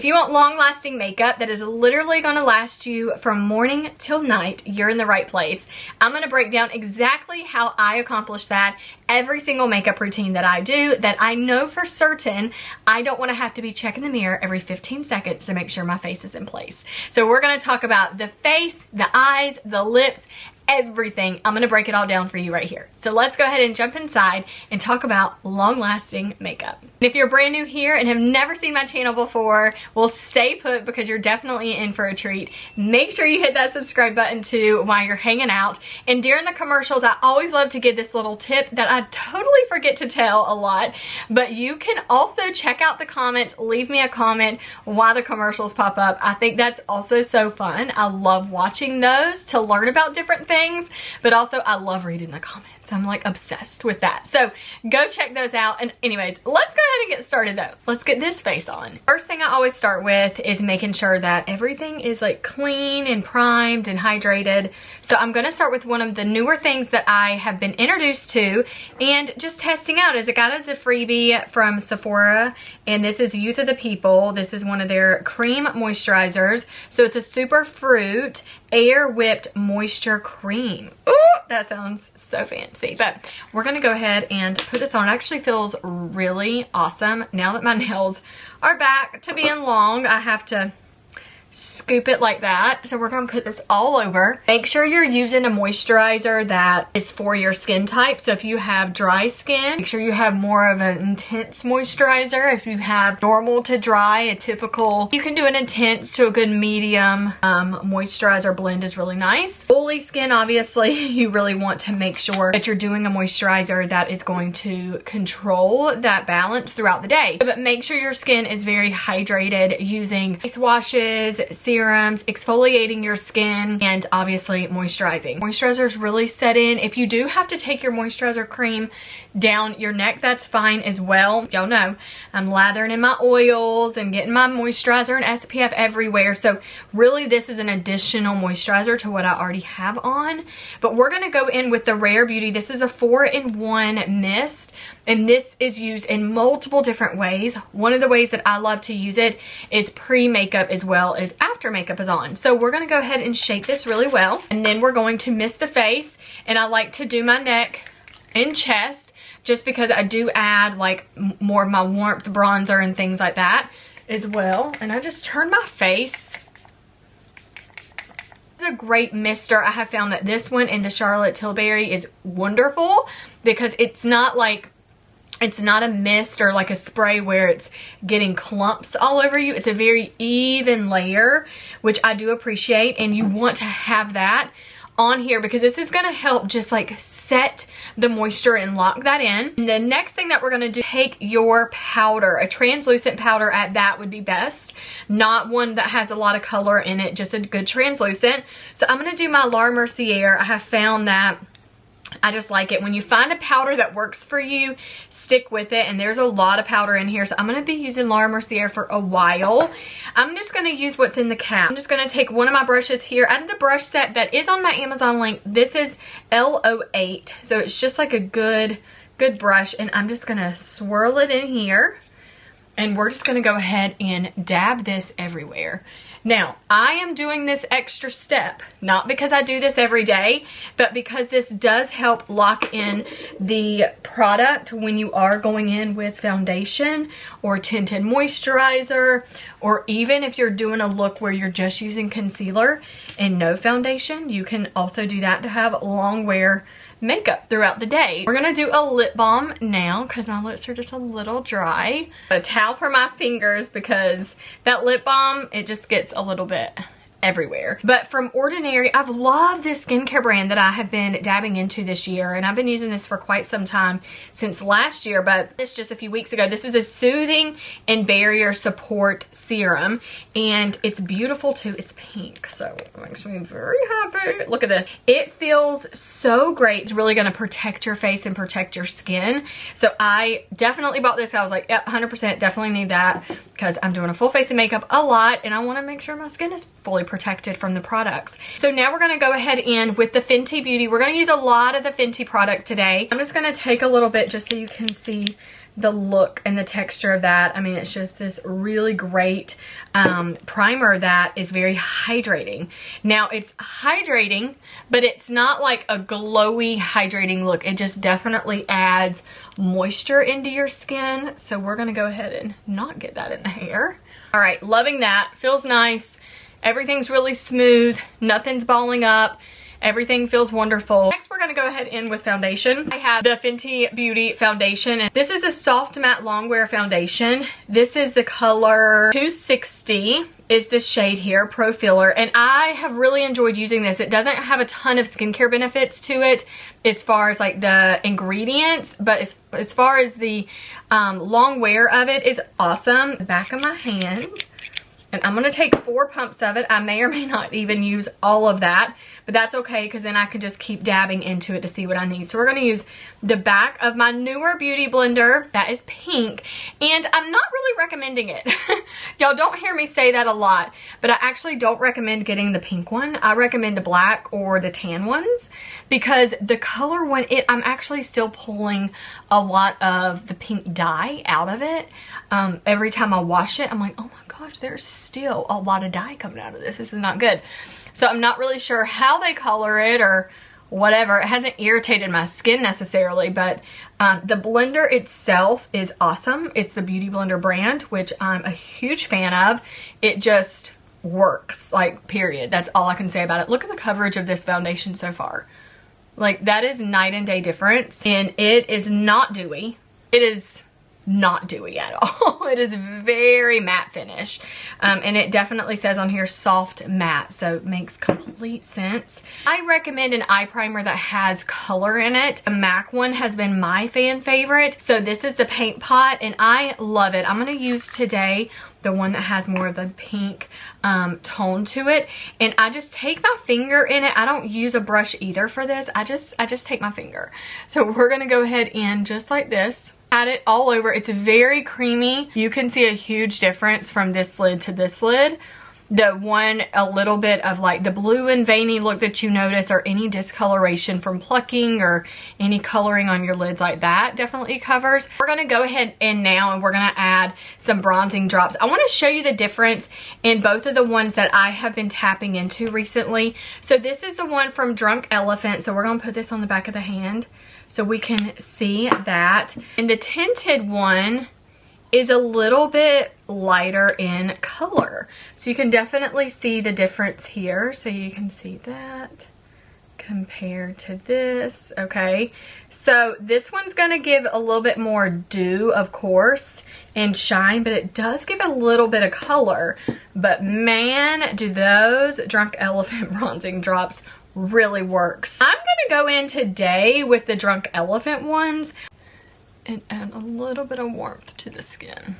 If you want long-lasting makeup that is literally going to last you from morning till night, you're in the right place. I'm going to break down exactly how I accomplish that every single makeup routine that I do, that I know for certain I don't want to have to be checking the mirror every 15 seconds to make sure my face is in place. So we're going to talk about the face, the eyes, the lips, everything. I'm going to break it all down for you right here. So let's go ahead and jump inside and talk about long-lasting makeup. If you're brand new here and have never seen my channel before, well, stay put because you're definitely in for a treat. Make sure you hit that subscribe button too while you're hanging out. And during the commercials, I always love to give this little tip that I totally forget to tell a lot, but you can also check out the comments, leave me a comment while the commercials pop up. I think that's also so fun. I love watching those to learn about different things, but also I love reading the comments. I'm like obsessed with that. So go check those out. And anyways, let's go ahead and get started though. Let's get this face on. First thing I always start with is making sure that everything is like clean and primed and hydrated. So I'm going to start with one of the newer things that I have been introduced to and just testing out. As I got as a freebie from Sephora, and this is Youth of the People. This is one of their cream moisturizers. So it's a super fruit air whipped moisture cream. Ooh, that sounds so fancy, but we're gonna go ahead and put this on. It actually feels really awesome. Now that my nails are back to being long, I have to scoop it like that. So we're gonna put this all over. Make sure you're using a moisturizer that is for your skin type. So if you have dry skin, make sure you have more of an intense moisturizer. If you have normal to dry, a typical, you can do an intense to a good medium moisturizer blend is really nice. Oily skin, obviously, you really want to make sure that you're doing a moisturizer that is going to control that balance throughout the day. But make sure your skin is very hydrated using face washes, serums, exfoliating your skin, and obviously moisturizing. Moisturizers really set in. If you do have to take your moisturizer cream down your neck, that's fine as well. Y'all know I'm lathering in my oils and getting my moisturizer and SPF everywhere. So really this is an additional moisturizer to what I already have on. But we're going to go in with the Rare Beauty. This is a 4-in-1 mist. And this is used in multiple different ways. One of the ways that I love to use it is pre-makeup as well as after makeup is on. So we're going to go ahead and shake this really well. And then we're going to mist the face. And I like to do my neck and chest just because I do add like more of my warmth bronzer and things like that as well. And I just turn my face. This is a great mister. I have found that this one in the Charlotte Tilbury is wonderful because it's not like, it's not a mist or like a spray where it's getting clumps all over you. It's a very even layer, which I do appreciate. And you want to have that on here because this is going to help just like set the moisture and lock that in. And the next thing that we're going to do, take your powder, a translucent powder at that would be best. Not one that has a lot of color in it, just a good translucent. So I'm going to do my La Mercier. I have found that I just like it. When you find a powder that works for you, stick with it. And there's a lot of powder in here. So I'm going to be using La Mercier for a while. I'm just going to use what's in the cap. I'm just going to take one of my brushes here out of the brush set that is on my Amazon link. This is L08. So it's just like a good brush. And I'm just going to swirl it in here. And we're just going to go ahead and dab this everywhere. Now, I am doing this extra step, not because I do this every day, but because this does help lock in the product when you are going in with foundation or tinted moisturizer, or even if you're doing a look where you're just using concealer and no foundation, you can also do that to have long wear makeup throughout the day. We're gonna do a lip balm now because my lips are just a little dry. A towel for my fingers because that lip balm, it just gets a little bit everywhere. But from Ordinary, I've loved this skincare brand that I have been dabbing into this year, and I've been using this for quite some time, since last year, but it's just a few weeks ago. This is a soothing and barrier support serum, and it's beautiful too. It's pink, so it makes me very happy. Look at this. It feels so great. It's really going to protect your face and protect your skin. So I definitely bought this. I was like, yep, 100% definitely need that because I'm doing a full face of makeup a lot, and I want to make sure my skin is fully protected from the products. So now we're going to go ahead and with the Fenty Beauty, we're going to use a lot of the Fenty product today. I'm just going to take a little bit just so you can see the look and the texture of that. I mean, it's just this really great primer that is very hydrating. Now, it's hydrating, but it's not like a glowy hydrating look. It just definitely adds moisture into your skin. So we're gonna go ahead and not get that in the hair. All right, loving that. Feels nice. Everything's really smooth. Nothing's balling up. Everything feels wonderful. Next, we're gonna go ahead in with foundation. I have the Fenty Beauty foundation. This is a soft matte longwear foundation. This is the color 260 is this shade here, Pro Filler, and I have really enjoyed using this. It doesn't have a ton of skincare benefits to it as far as like the ingredients, but as far as the long wear of it is awesome. The back of my hand. And I'm gonna take 4 pumps of it. I may or may not even use all of that, but that's okay because then I can just keep dabbing into it to see what I need. So we're gonna use the back of my newer beauty blender. That is pink, and I'm not really recommending it. Y'all don't hear me say that a lot, but I actually don't recommend getting the pink one. I recommend the black or the tan ones because the color one, I'm actually still pulling a lot of the pink dye out of it. Every time I wash it, I'm like, oh my gosh, there's still a lot of dye coming out of this. This is not good. So I'm not really sure how they color it or whatever. It hasn't irritated my skin necessarily, but the blender itself is awesome. It's the Beauty Blender brand, which I'm a huge fan of. It just works, like, period. That's all I can say about it. Look at the coverage of this foundation so far. Like, that is night and day difference, and it is not dewy. It is not dewy at all. It is very matte finish, and it definitely says on here soft matte, so it makes complete sense. I recommend an eye primer that has color in it. The MAC one has been my fan favorite, so this is the Paint Pot, and I love it. I'm going to use today the one that has more of the pink tone to it, and I just take my finger in it. I don't use a brush either for this. I just take my finger. So we're going to go ahead and just like this, add it all over. It's very creamy. You can see a huge difference from this lid to this lid. The one, a little bit of like the blue and veiny look that you notice, or any discoloration from plucking or any coloring on your lids like that, definitely covers. We're going to go ahead and we're going to add some bronzing drops. I want to show you the difference in both of the ones that I have been tapping into recently. So this is the one from Drunk Elephant. So we're going to put this on the back of the hand so we can see that. And the tinted one is a little bit lighter in color. So you can definitely see the difference here. So you can see that compared to this, okay? So this one's gonna give a little bit more dew, of course, and shine, but it does give a little bit of color. But man, do those Drunk Elephant bronzing drops really works. I'm gonna go in today with the Drunk Elephant ones and add a little bit of warmth to the skin.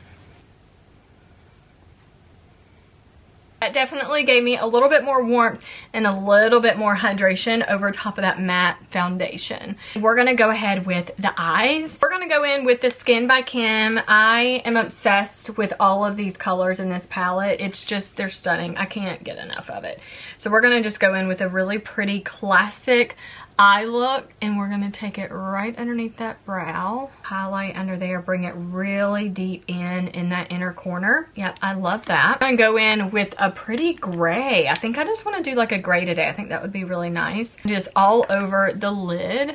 That definitely gave me a little bit more warmth and a little bit more hydration over top of that matte foundation. We're gonna go ahead with the eyes. We're gonna go in with the Skin by Kim. I am obsessed with all of these colors in this palette. It's just, they're stunning. I can't get enough of it. So we're gonna just go in with a really pretty classic eye look, and we're gonna take it right underneath that brow, highlight under there, bring it really deep in that inner corner. Yep, I love that. I'm gonna go in with a pretty gray. I think I just want to do like a gray today. I think that would be really nice. Just all over the lid.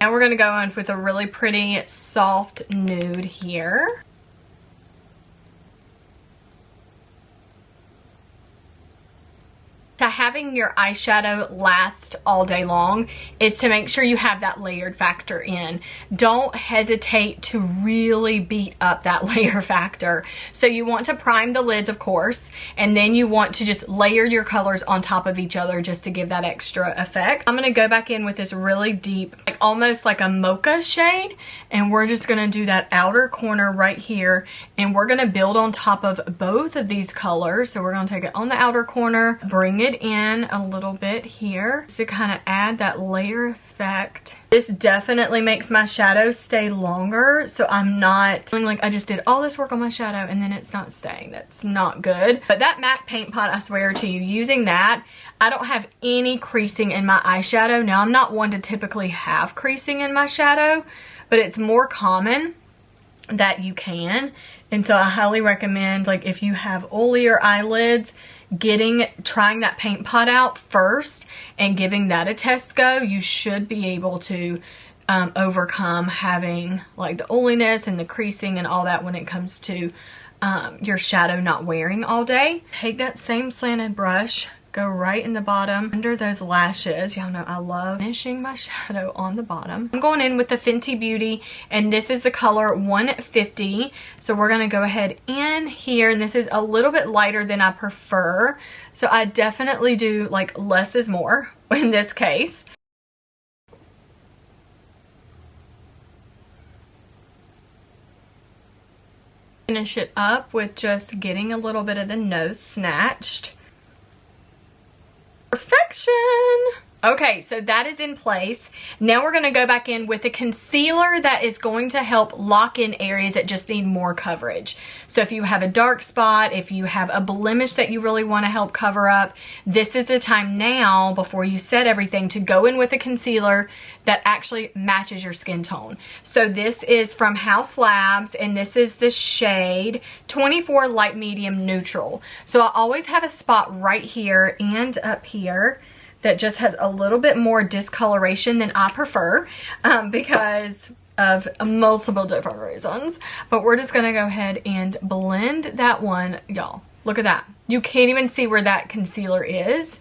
And we're gonna go in with a really pretty soft nude here. To having your eyeshadow last all day long is to make sure you have that layered factor in. Don't hesitate to really beat up that layer factor. So you want to prime the lids, of course, and then you want to just layer your colors on top of each other just to give that extra effect. I'm going to go back in with this really deep, like almost like a mocha shade, and we're just going to do that outer corner right here, and we're going to build on top of both of these colors. So we're going to take it on the outer corner, bring it in a little bit here to kind of add that layer effect. This definitely makes my shadow stay longer, so I'm not feeling like I just did all this work on my shadow and then it's not staying. That's not good. But that MAC paint pot, I swear to you, using that, I don't have any creasing in my eyeshadow. Now, I'm not one to typically have creasing in my shadow, but it's more common that you can. And so I highly recommend, like, if you have oilier eyelids, trying that paint pot out first and giving that a test go. You should be able to overcome having like the oiliness and the creasing and all that when it comes to your shadow not wearing all day. Take that same slanted brush, go right in the bottom under those lashes. Y'all know I love finishing my shadow on the bottom. I'm going in with the Fenty Beauty, and this is the color 150. So we're gonna go ahead in here, and this is a little bit lighter than I prefer. So I definitely do like less is more in this case. Finish it up with just getting a little bit of the nose snatched. Perfection. Okay, so that is in place. Now we're going to go back in with a concealer that is going to help lock in areas that just need more coverage. So if you have a dark spot, if you have a blemish that you really want to help cover up, this is the time now, before you set everything, to go in with a concealer that actually matches your skin tone. So this is from House Labs, and this is the shade 24 Light Medium Neutral. So I always have a spot right here and up here that just has a little bit more discoloration than I prefer because of multiple different reasons. But we're just gonna go ahead and blend that one. Y'all, look at that. You can't even see where that concealer is.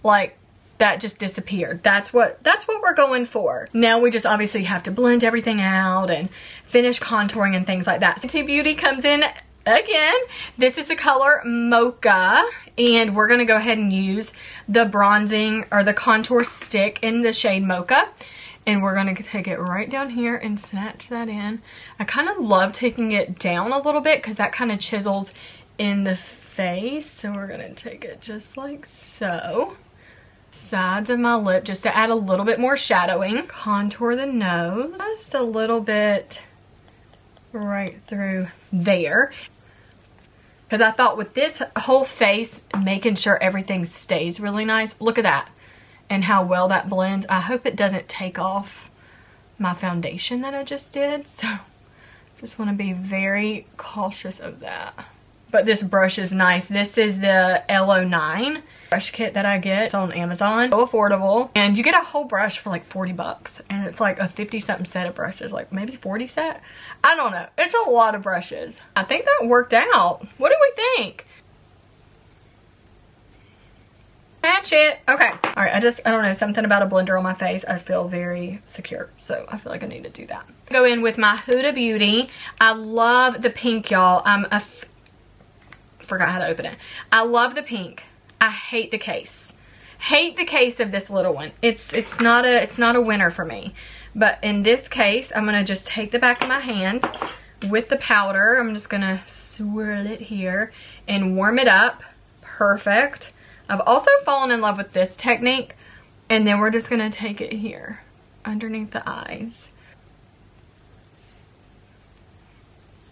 Like, that just disappeared. That's what we're going for. Now we just obviously have to blend everything out and finish contouring and things like that. Fenty Beauty comes in again. This is the color Mocha, and we're gonna go ahead and use the bronzing or the contour stick in the shade Mocha, and we're gonna take it right down here and snatch that in. I kind of love taking it down a little bit because that kind of chisels in the face. So we're gonna take it just like so. Sides of my lip just to add a little bit more shadowing. Contour the nose just a little bit right through there, because I thought with this whole face, making sure everything stays really nice. Look at that and how well that blends. I hope it doesn't take off my foundation that I just did, so just want to be very cautious of that. But this brush is nice. This is the LO9 brush kit that I get. It's on Amazon. So affordable. And you get a whole brush for like 40 bucks. And it's like a 50-something set of brushes. Like maybe 40 set? I don't know. It's a lot of brushes. I think that worked out. What do we think? Match it. Okay. Alright, I don't know. Something about a blender on my face. I feel very secure. So I feel like I need to do that. Go in with my Huda Beauty. I love the pink, y'all. Forgot how to open it. I love the pink. I hate the case. Hate the case of this little one. It's not a winner for me. But in this case, I'm gonna just take the back of my hand with the powder. I'm just gonna swirl it here and warm it up. Perfect. I've also fallen in love with this technique, and then we're just gonna take it here underneath the eyes.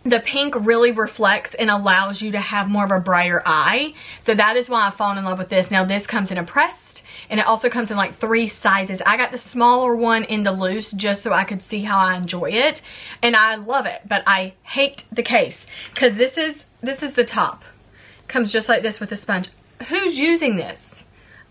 The pink really reflects and allows you to have more of a brighter eye. So that is why I've fallen in love with this. Now this comes in a pressed, and it also comes in like 3 sizes. I got the smaller one in the loose just so I could see how I enjoy it. And I love it, but I hate the case because this is the top. Comes just like this with a sponge. Who's using this?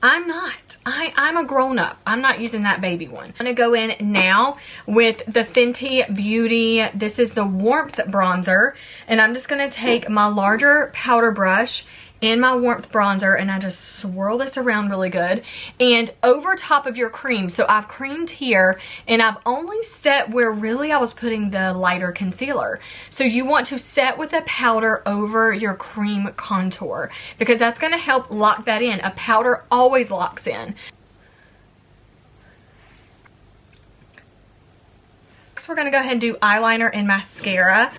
I'm not. I'm a grown-up. I'm not using that baby one. I'm gonna go in now with the Fenty Beauty. This is the Warmth Bronzer. And I'm just gonna take my larger powder brush in my Warmth Bronzer, and I just swirl this around really good. And over top of your cream, so I've creamed here, and I've only set where really I was putting the lighter concealer. So you want to set with a powder over your cream contour, because that's gonna help lock that in. A powder always locks in. Next, we're gonna go ahead and do eyeliner and mascara.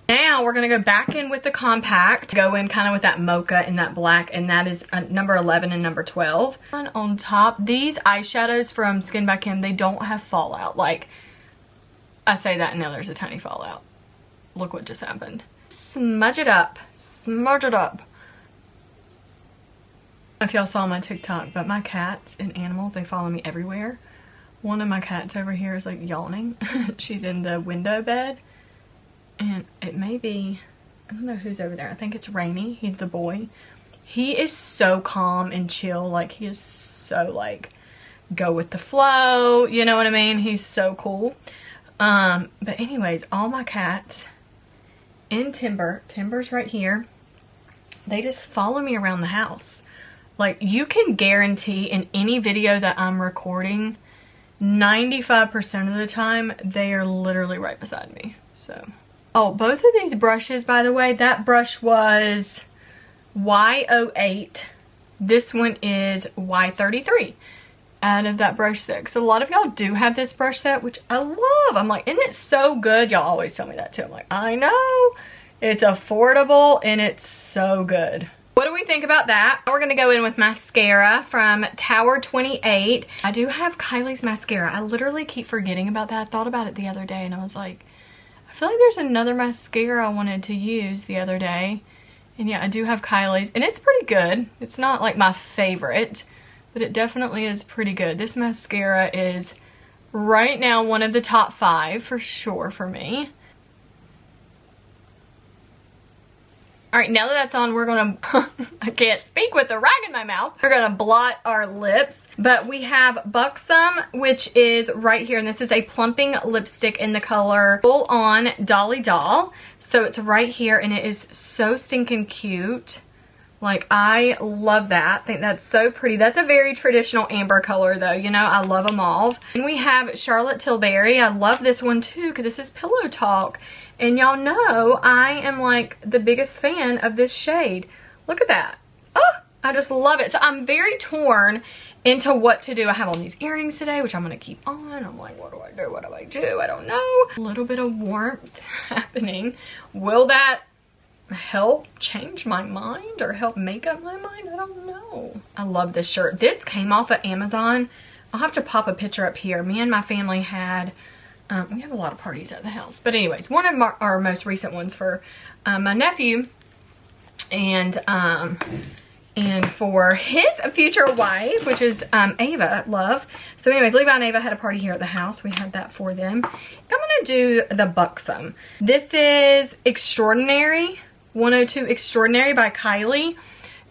Now now we're gonna go back in with the compact, go in kind of with that mocha and that black, and that is number 11 and number 12. On top, these eyeshadows from Skin by Kim, they don't have fallout. Like, I say that and now there's a tiny fallout. Look what just happened. Smudge it up, smudge it up. I don't know if y'all saw my TikTok, but my cats and animals, they follow me everywhere. One of my cats over here is like yawning. She's in the window bed. And it may be, I don't know who's over there. I think it's Rainy. He's the boy. He is so calm and chill. Like, he is so, like, go with the flow. You know what I mean? He's so cool. But anyways, all my cats in Timber's right here, they just follow me around the house. Like, you can guarantee in any video that I'm recording, 95% of the time, they are literally right beside me. So... oh, both of these brushes, by the way, that brush was Y08. This one is Y33 out of that brush set. So a lot of y'all do have this brush set, which I love. I'm like, isn't it so good? Y'all always tell me that too. I'm like, I know. It's affordable and it's so good. What do we think about that? We're going to go in with mascara from Tower 28. I do have Kylie's mascara. I literally keep forgetting about that. I thought about it the other day and I was like, I feel like there's another mascara I wanted to use the other day. And yeah, I do have Kylie's. And it's pretty good. It's not like my favorite, but it definitely is pretty good. This mascara is right now one of the top 5 for sure for me. Alright, now that that's on, we're gonna, I can't speak with the rag in my mouth. We're gonna blot our lips. But we have Buxom, which is right here. And this is a plumping lipstick in the color Full On Dolly Doll. So it's right here and it is so stinking cute. Like, I love that. I think that's so pretty. That's a very traditional amber color though. You know, I love a mauve. And we have Charlotte Tilbury. I love this one too because this is Pillow Talk. And y'all know I am like the biggest fan of this shade. Look at that. Oh, I just love it. So I'm very torn into what to do. I have on these earrings today, which I'm going to keep on. I'm like, what do I do? What do I do? I don't know. A little bit of warmth happening. Will that help change my mind or help make up my mind? I don't know. I love this shirt. This came off of Amazon. I'll have to pop a picture up here. Me and my family had... we have a lot of parties at the house. But anyways, one of our most recent ones for my nephew and for his future wife, which is Ava, love. So anyways, Levi and Ava had a party here at the house. We had that for them. I'm going to do the Buxom. This is Extraordinary, 102 Extraordinary by Kylie.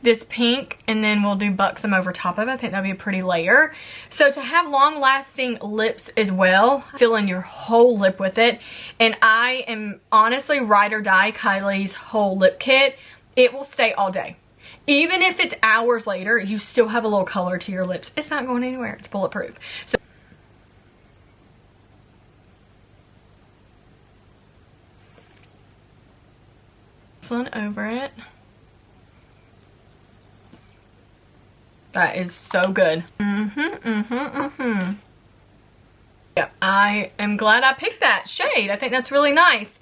This pink, and then we'll do Buxom over top of it. I think that'd be a pretty layer. So to have long lasting lips as well, fill in your whole lip with it. And I am honestly ride or die Kylie's whole lip kit. It will stay all day. Even if it's hours later, you still have a little color to your lips. It's not going anywhere. It's bulletproof. So this one over it. That is so good. Yeah, I am glad I picked that shade. I think that's really nice.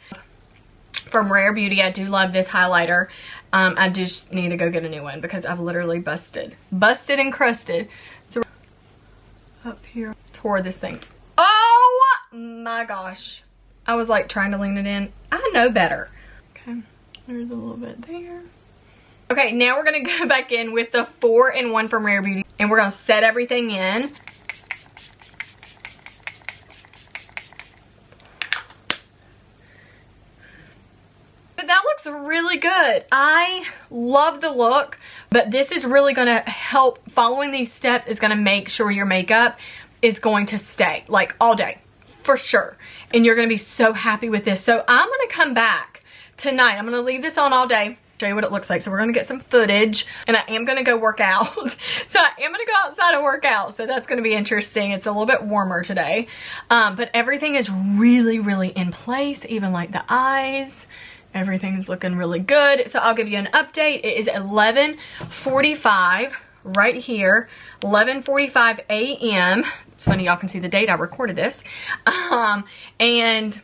From Rare Beauty, I do love this highlighter. I just need to go get a new one because I've literally busted and crusted. So up here, tore this thing. Oh my gosh. I was like trying to lean it in. I know better. Okay, there's a little bit there. Okay, now we're going to go back in with the 4-in-1 from Rare Beauty. And we're going to set everything in. But that looks really good. I love the look. But this is really going to help. Following these steps is going to make sure your makeup is going to stay. Like all day. For sure. And you're going to be so happy with this. So I'm going to come back tonight. I'm going to leave this on all day. Show you what it looks like. So we're gonna get some footage and I am gonna go work out. So I am gonna go outside and work out. So that's gonna be interesting. It's a little bit warmer today. But everything is really in place. Even like the eyes. Everything's looking really good. So I'll give you an update. It is 11:45 right here. 11:45 a.m. It's funny y'all can see the date I recorded this. And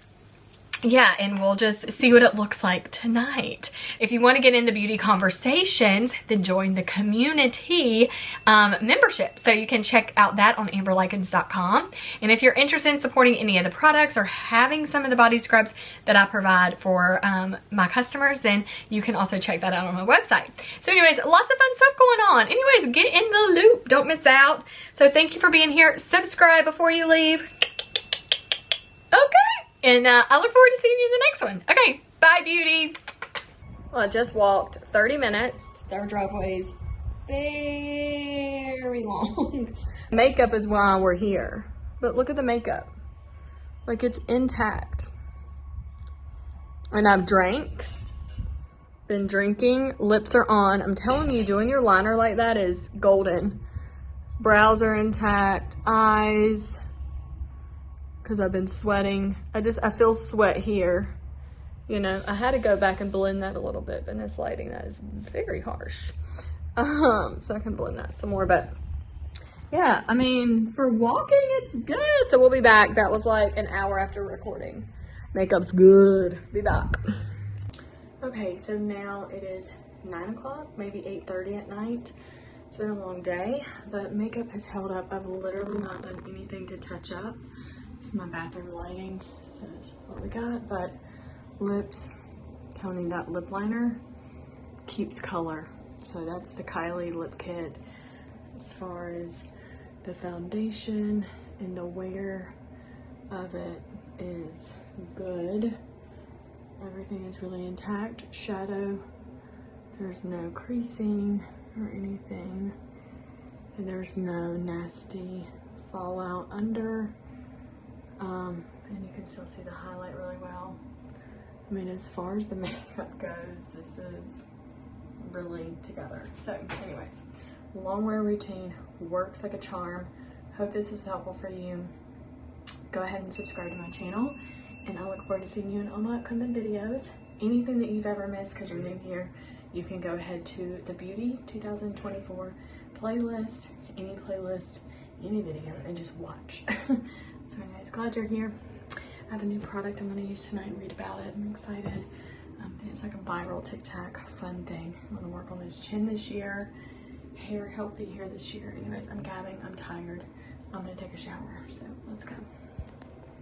yeah, and we'll just see what it looks like tonight. If you want to get into beauty conversations, then join the community membership. So you can check out that on amberlykins.com. And if you're interested in supporting any of the products or having some of the body scrubs that I provide for my customers, then you can also check that out on my website. So anyways, lots of fun stuff going on. Anyways, get in the loop. Don't miss out. So thank you for being here. Subscribe before you leave. Okay. And I look forward to seeing you in the next one. Okay, bye beauty. Well, I just walked 30 minutes. Their driveway's very long. Makeup is why we're here. But look at the makeup. Like, it's intact. And I've been drinking. Lips are on. I'm telling you, doing your liner like that is golden. Brows are intact. Eyes. Because I've been sweating. I feel sweat here. You know, I had to go back and blend that a little bit, but in this lighting, that is very harsh. So I can blend that some more, but yeah, I mean, for walking, it's good. So we'll be back. That was like an hour after recording. Makeup's good. Be back. Okay, so now it is 9 o'clock, maybe 8:30 at night. It's been a long day, but makeup has held up. I've literally not done anything to touch up. This is my bathroom lighting, so this is what we got. But lips, telling that lip liner keeps color. So that's the Kylie lip kit. As far as the foundation and the wear of it is good. Everything is really intact. Shadow, there's no creasing or anything. And there's no nasty fallout under. And you can still see the highlight really well. I mean, as far as the makeup goes, this is really together. So anyways, long wear routine works like a charm. Hope this is helpful for you. Go ahead and subscribe to my channel, and I look forward to seeing you in all my upcoming videos. Anything that you've ever missed because you're new here, you can go ahead to the Beauty 2024 playlist, any video, and just watch. So anyways, glad you're here. I have a new product I'm going to use tonight and read about it. I'm excited. I think it's like a viral TikTok fun thing. I'm going to work on this chin this year, healthy hair this year. Anyways, I'm gabbing. I'm tired. I'm going to take a shower. So let's go.